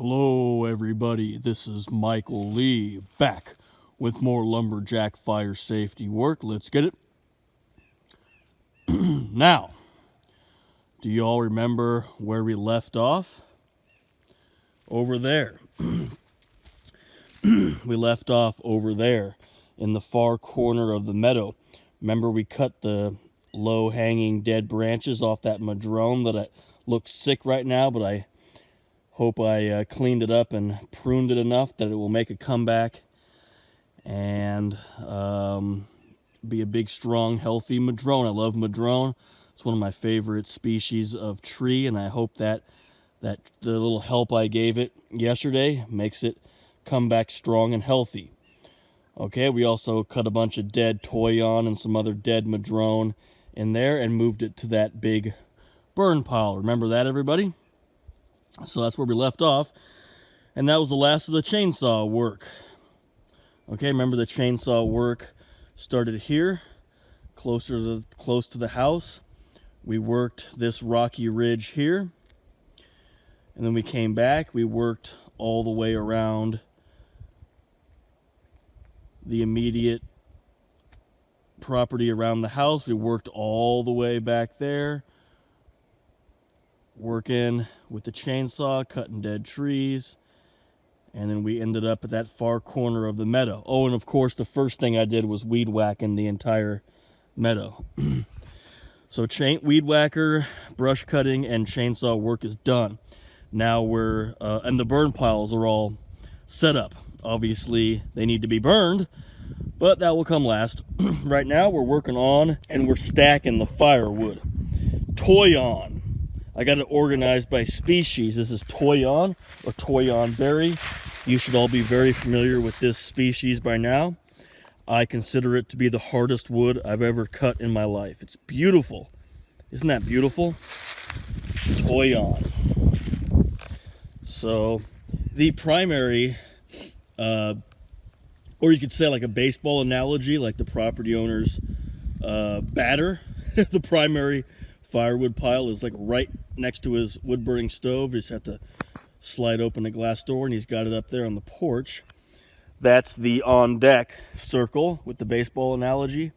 Hello everybody, this is Michael Lee back with more lumberjack fire safety work. Let's get it. Now, do you all remember where we left off? Over there. We left off over there in the far corner of the meadow. Remember we cut the low-hanging dead branches off that madrone that looks sick right now, but I hope I cleaned it up and pruned it enough that it will make a comeback and be a big, strong, healthy madrone. I love madrone. It's one of my favorite species of tree, and I hope that the little help I gave it yesterday makes it come back strong and healthy. Okay, we also cut a bunch of dead Toyon and some other dead madrone in there and moved it to that big burn pile. Remember that, everybody? So that's where we left off, and that was the last of the chainsaw work. Okay, remember the chainsaw work started here, close to the house. We worked this rocky ridge here, and then we came back. We worked all the way around the immediate property around the house. We worked all the way back there, working with the chainsaw, cutting dead trees, and then we ended up at that far corner of the meadow. Oh, and of course the first thing I did was weed whacking the entire meadow. So weed whacker, brush cutting, and chainsaw work is done. Now and the burn piles are all set up. Obviously they need to be burned, but that will come last. Right now we're working on and we're stacking the firewood. Toyon. I got it organized by species. This is Toyon or Toyon berry. You should all be very familiar with this species by now. I consider it to be the hardest wood I've ever cut in my life. It's beautiful. Isn't that beautiful? Toyon. So the primary, or you could say like a baseball analogy, like the property owner's batter, the primary firewood pile is like right next to his wood burning stove. You just have to slide open a glass door and he's got it up there on the porch. That's the on deck circle with the baseball analogy.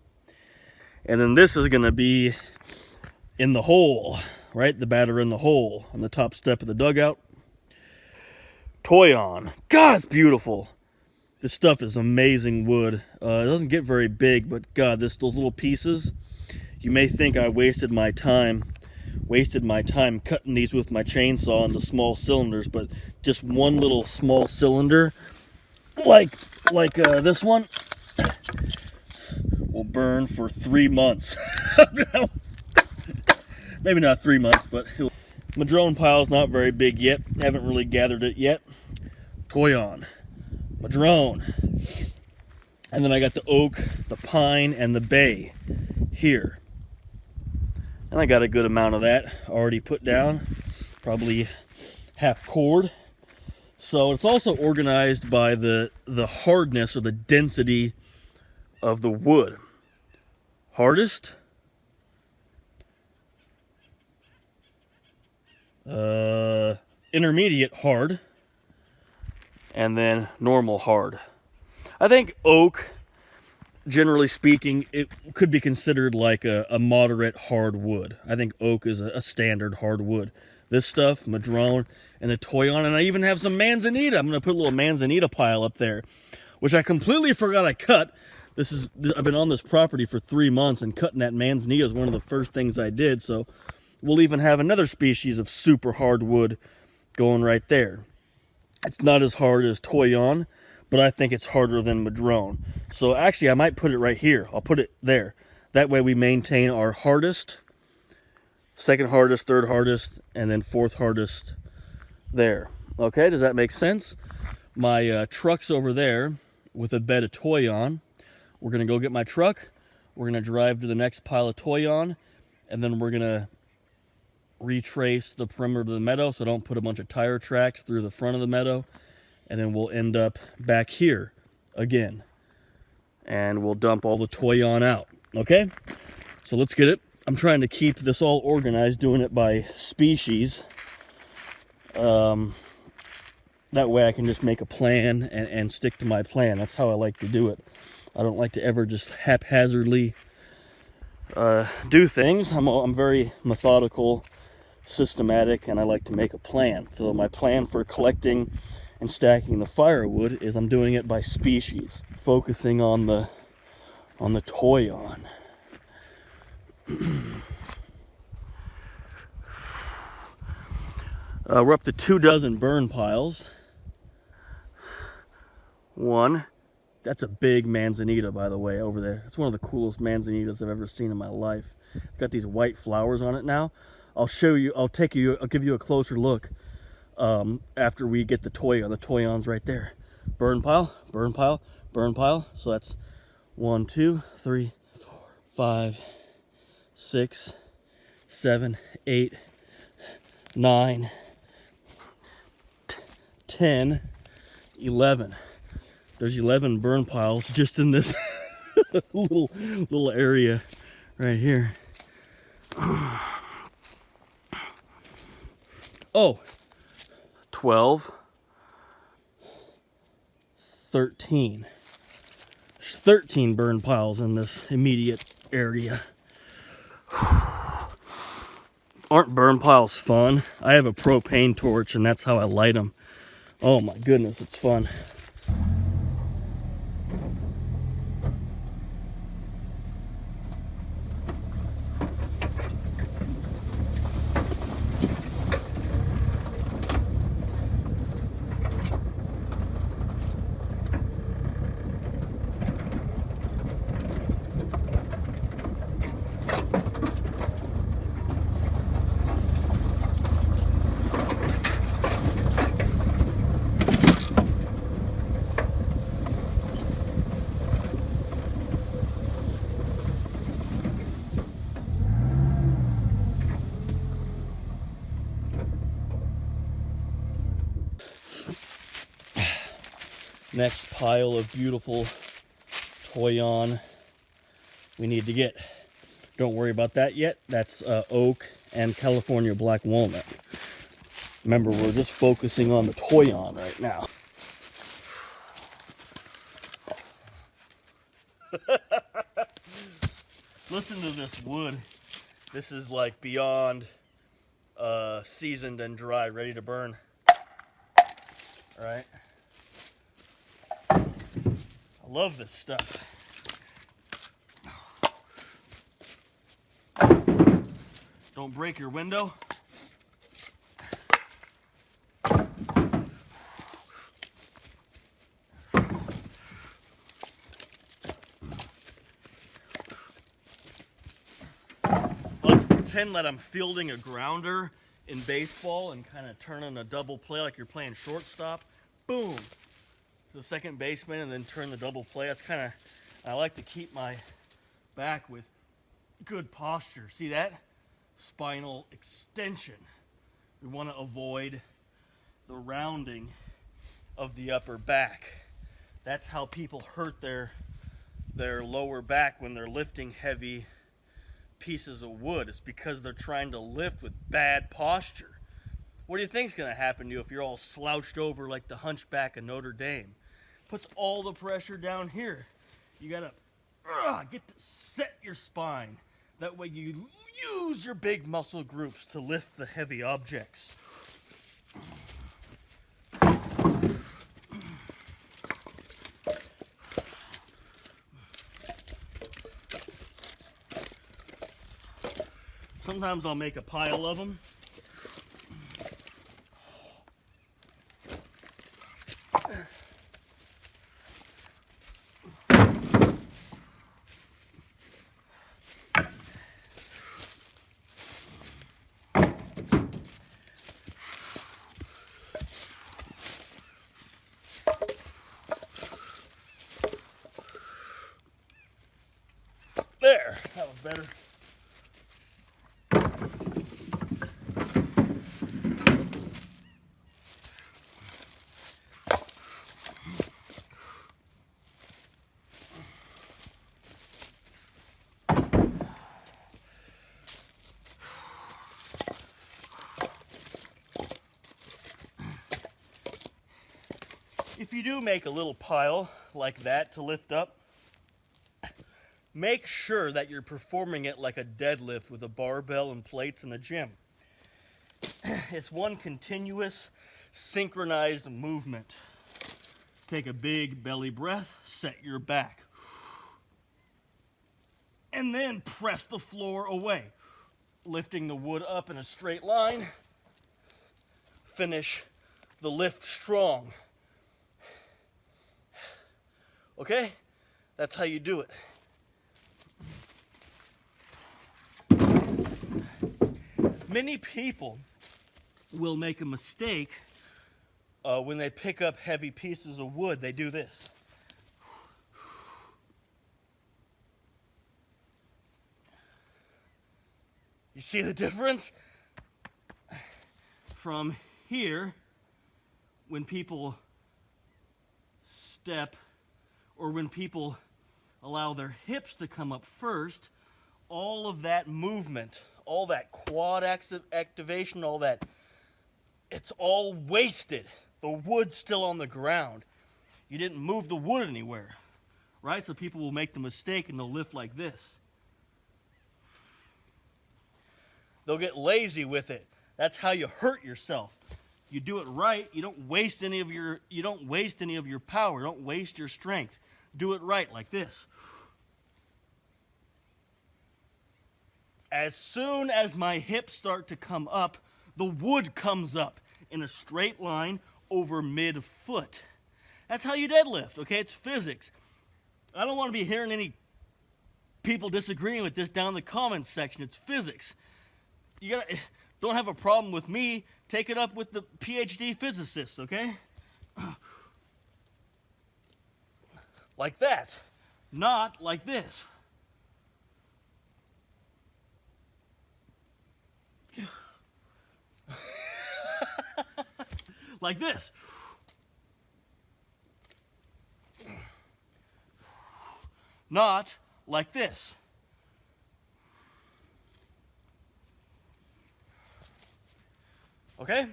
And then this is going to be in the hole, right? The batter in the hole on the top step of the dugout. Toyon. God, it's beautiful. This stuff is amazing wood. It doesn't get very big, but God, those little pieces. You may think I wasted my time cutting these with my chainsaw into small cylinders, but just one little small cylinder, like this one, will burn for 3 months. Maybe not 3 months, but madrone pile's not very big yet. Haven't really gathered it yet. Toyon, madrone, and then I got the oak, the pine, and the bay here. And I got a good amount of that already put down, probably half cord. So it's also organized by the hardness or the density of the wood. Hardest, intermediate hard, and then normal hard. I think oak, generally speaking, it could be considered like a moderate hard wood. I think oak is a standard hard wood. This stuff, madrone, and the Toyon, and I even have some manzanita. I'm going to put a little manzanita pile up there, which I completely forgot I cut. I've been on this property for 3 months, and cutting that manzanita is one of the first things I did. So we'll even have another species of super hard wood going right there. It's not as hard as Toyon, but I think it's harder than madrone. So actually I might put it right here. I'll put it there. That way we maintain our hardest, second hardest, third hardest, and then fourth hardest there. Okay, does that make sense? My truck's over there with a bed of Toyon. We're gonna go get my truck. We're gonna drive to the next pile of Toyon, and then we're gonna retrace the perimeter of the meadow so don't put a bunch of tire tracks through the front of the meadow. And then we'll end up back here again. And we'll dump all the Toyon out. Okay? So let's get it. I'm trying to keep this all organized, doing it by species. That way I can just make a plan and stick to my plan. That's how I like to do it. I don't like to ever just haphazardly do things. I'm very methodical, systematic, and I like to make a plan. So my plan for collecting and stacking the firewood is I'm doing it by species, focusing on the Toyon. We're up to 24 burn piles. One. That's a big manzanita, by the way, over there. It's one of the coolest manzanitas I've ever seen in my life. It's got these white flowers on it now. I'll show you, I'll give you a closer look after we get the Toyon. The Toyon's right there. Burn pile, burn pile, burn pile. So that's 1, 2, 3, 4, 5, 6, 7, 8, 9, 10, 11. There's 11 burn piles just in this little area right here. Oh, 12, 13. There's 13 burn piles in this immediate area. Aren't burn piles fun? I have a propane torch and that's how I light them. Oh my goodness, it's fun. Next pile of beautiful Toyon we need to get. Don't worry about that yet. That's oak and California black walnut. Remember, we're just focusing on the Toyon right now. Listen to this wood. This is like beyond seasoned and dry, ready to burn. All right. I love this stuff. Don't break your window. Let's pretend that I'm fielding a grounder in baseball and kind of turning a double play like you're playing shortstop. Boom. The second baseman and then turn the double play. That's kind of, I like to keep my back with good posture. See that? Spinal extension. We want to avoid the rounding of the upper back. That's how people hurt their lower back when they're lifting heavy pieces of wood. It's because they're trying to lift with bad posture. What do you think's going to happen to you if you're all slouched over like the hunchback of Notre Dame? Puts all the pressure down here. You gotta get to set your spine. That way you use your big muscle groups to lift the heavy objects. Sometimes I'll make a pile of them. There, that was better. if you do make a little pile like that to lift up, make sure that you're performing it like a deadlift with a barbell and plates in the gym. It's one continuous, synchronized movement. Take a big belly breath, set your back. And then press the floor away, lifting the wood up in a straight line. Finish the lift strong. Okay? That's how you do it. Many people will make a mistake when they pick up heavy pieces of wood. They do this. You see the difference? From here, when people step, or when people allow their hips to come up first, all of that movement, all that quad activation, all that, it's all wasted. The wood's still on the ground. You didn't move the wood anywhere, right? So people will make the mistake and they'll lift like this. They'll get lazy with it. That's how you hurt yourself. You do it right, you don't waste any of your power, don't waste your strength. Do it right like this. As soon as my hips start to come up, the wood comes up in a straight line over mid-foot. That's how you deadlift, okay? It's physics. I don't want to be hearing any people disagreeing with this down in the comments section. It's physics. Don't have a problem with me. Take it up with the PhD physicists, okay? Like that, not like this. Like this. Not like this. Okay?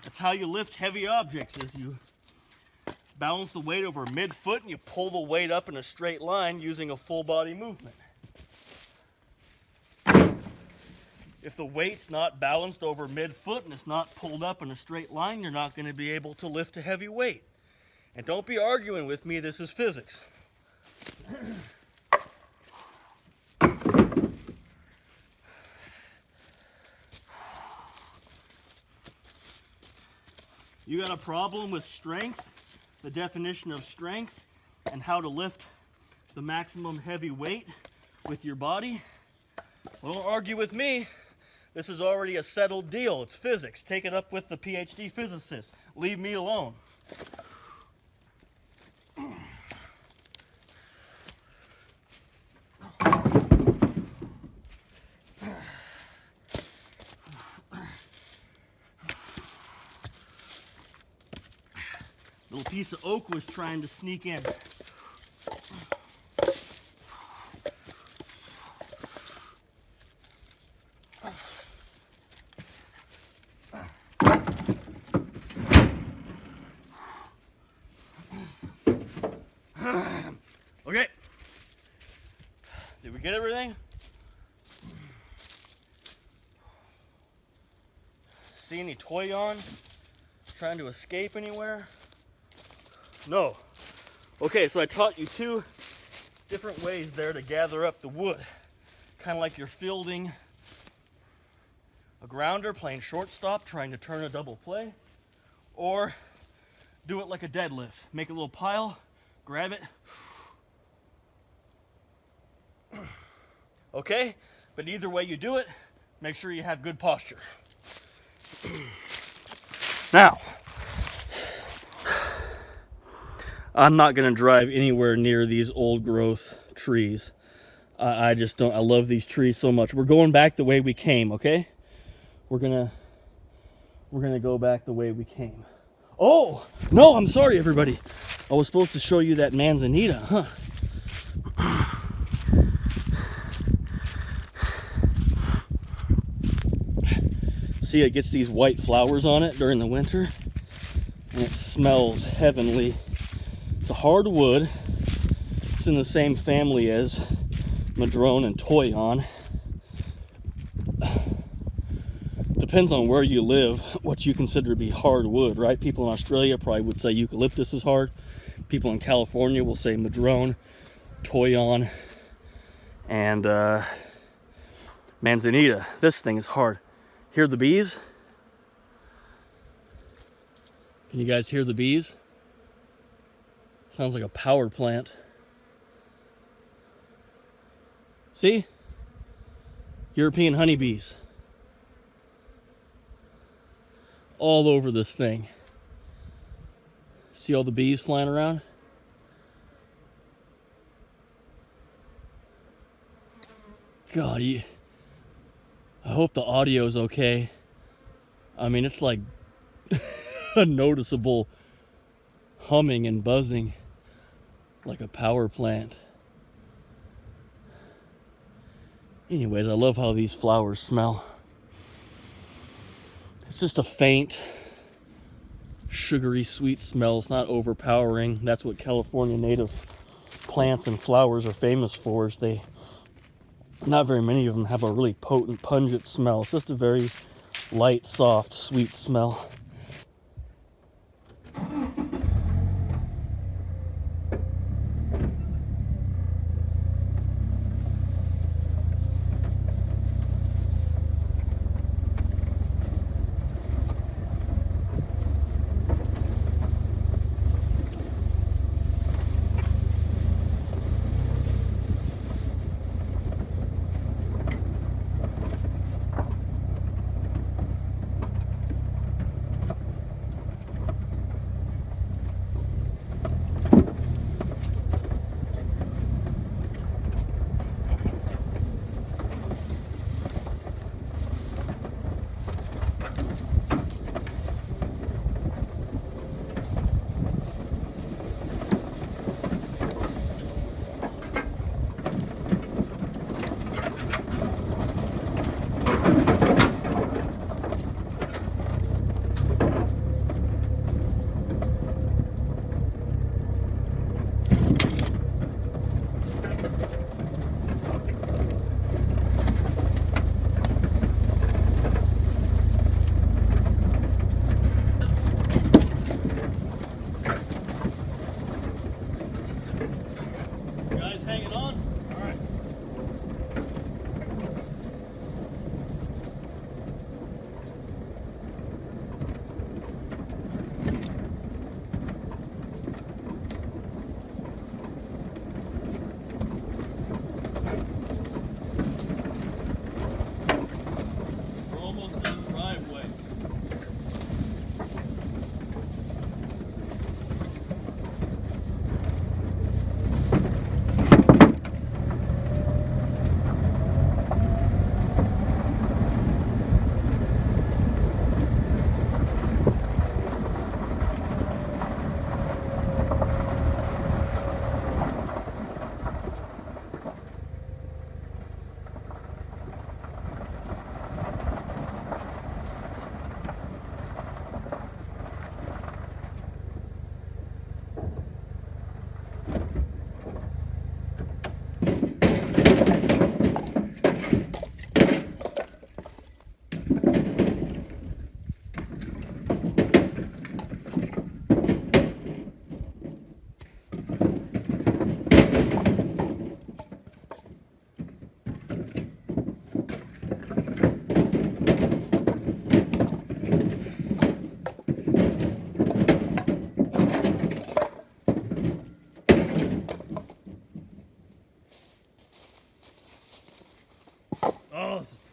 That's how you lift heavy objects, is you balance the weight over mid-foot and you pull the weight up in a straight line using a full body movement. If the weight's not balanced over mid-foot and it's not pulled up in a straight line, you're not going to be able to lift a heavy weight. And don't be arguing with me, this is physics. You got a problem with strength, the definition of strength, and how to lift the maximum heavy weight with your body? Well, don't argue with me. This is already a settled deal. It's physics. Take it up with the PhD physicist. Leave me alone. Little piece of oak was trying to sneak in. Okay. Did we get everything? See any Toyon trying to escape anywhere? No. Okay, so I taught you two different ways there to gather up the wood. kind of like you're fielding a grounder, playing shortstop, trying to turn a double play, or do it like a deadlift. Make a little pile, grab it. Okay, but either way you do it, make sure you have good posture. Now, I'm not gonna drive anywhere near these old growth trees. I just don't, I love these trees so much. We're going back the way we came, okay? We're gonna go back the way we came. Oh, no, I'm sorry, everybody. I was supposed to show you that manzanita, huh? See, it gets these white flowers on it during the winter, and it smells heavenly. It's a hardwood. It's in the same family as madrone and toyon. Depends on where you live, what you consider to be hardwood, right? People in Australia probably would say eucalyptus is hard. People in California will say madrone, toyon, and manzanita. This thing is hard. Hear the bees? Can you guys hear the bees? Sounds like a power plant. See? European honeybees. All over this thing. See all the bees flying around? God, I hope the audio's okay. I mean, it's like a noticeable humming and buzzing like a power plant. Anyways, I love how these flowers smell. It's just a faint, sugary, sweet smell. It's not overpowering. That's what California native plants and flowers are famous for. Is not very many of them have a really potent, pungent smell. It's just a very light, soft, sweet smell.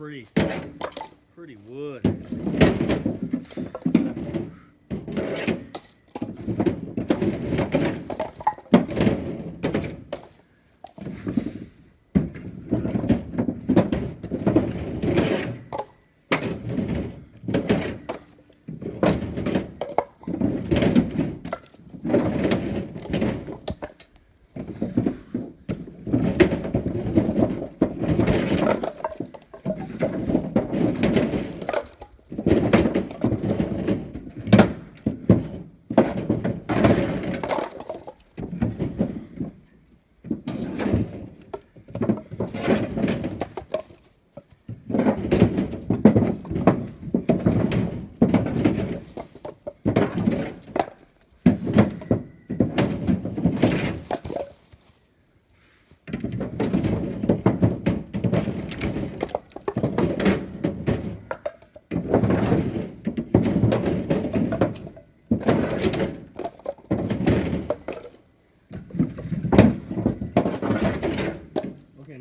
pretty wood.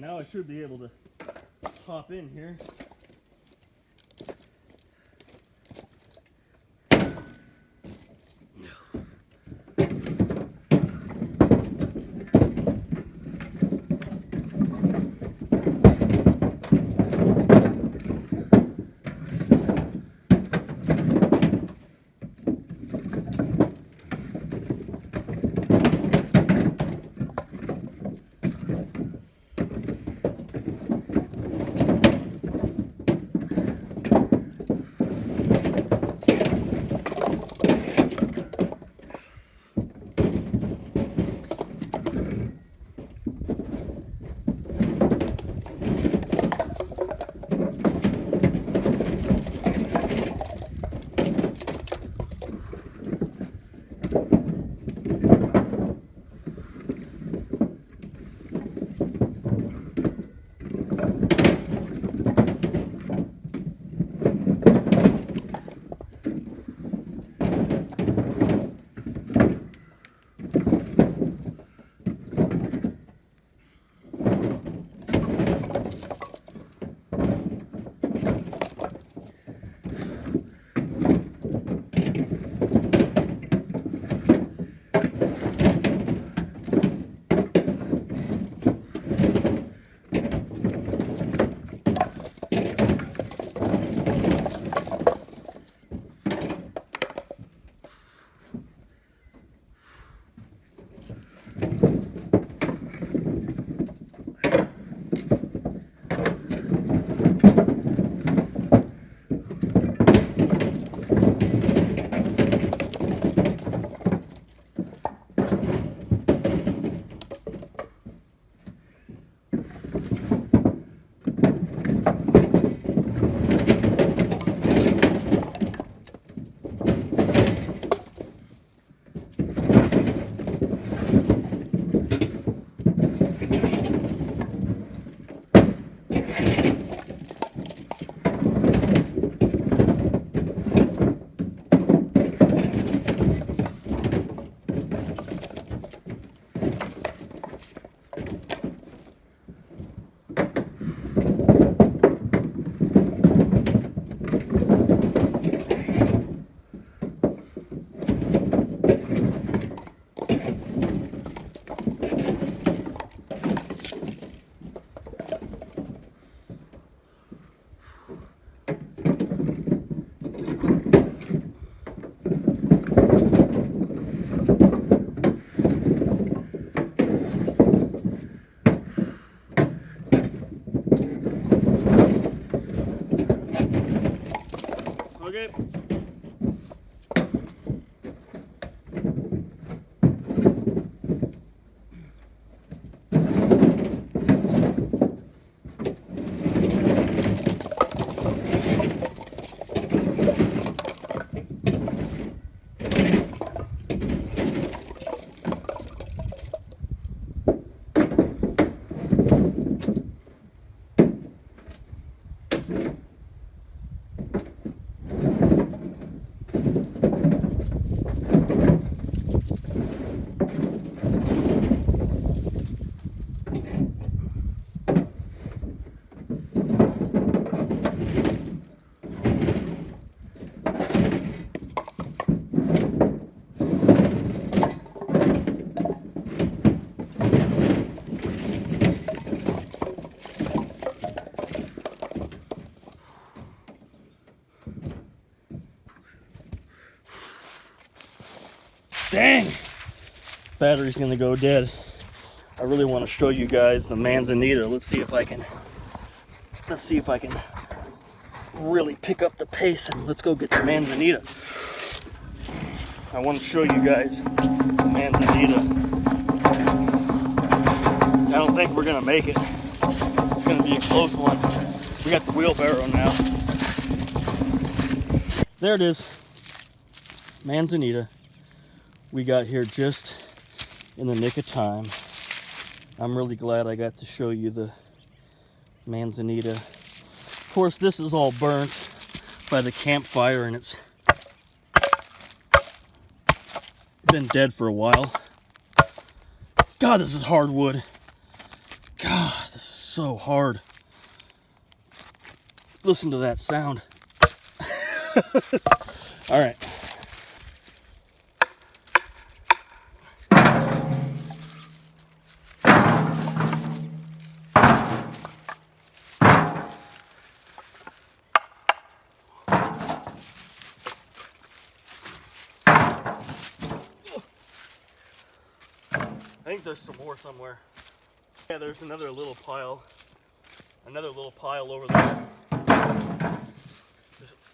Now I should be able to hop in here. Dang! Battery's gonna go dead. I really want to show you guys the manzanita. Let's see if I can really pick up the pace, and let's go get the manzanita. I want to show you guys the manzanita. I don't think we're gonna make it. It's gonna be a close one. We got the wheelbarrow now. There it is. Manzanita. We got here just in the nick of time. I'm really glad I got to show you the manzanita. Of course, this is all burnt by the campfire, and it's been dead for a while. God, this is hardwood. God, this is so hard. Listen to that sound. All right. I think there's some more somewhere. Yeah, there's another little pile over there.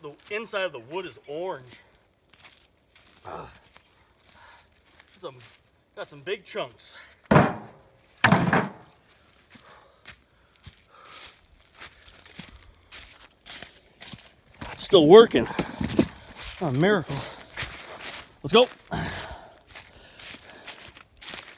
The inside of the wood is orange. Got some big chunks. Still working. Oh, a miracle. Let's go.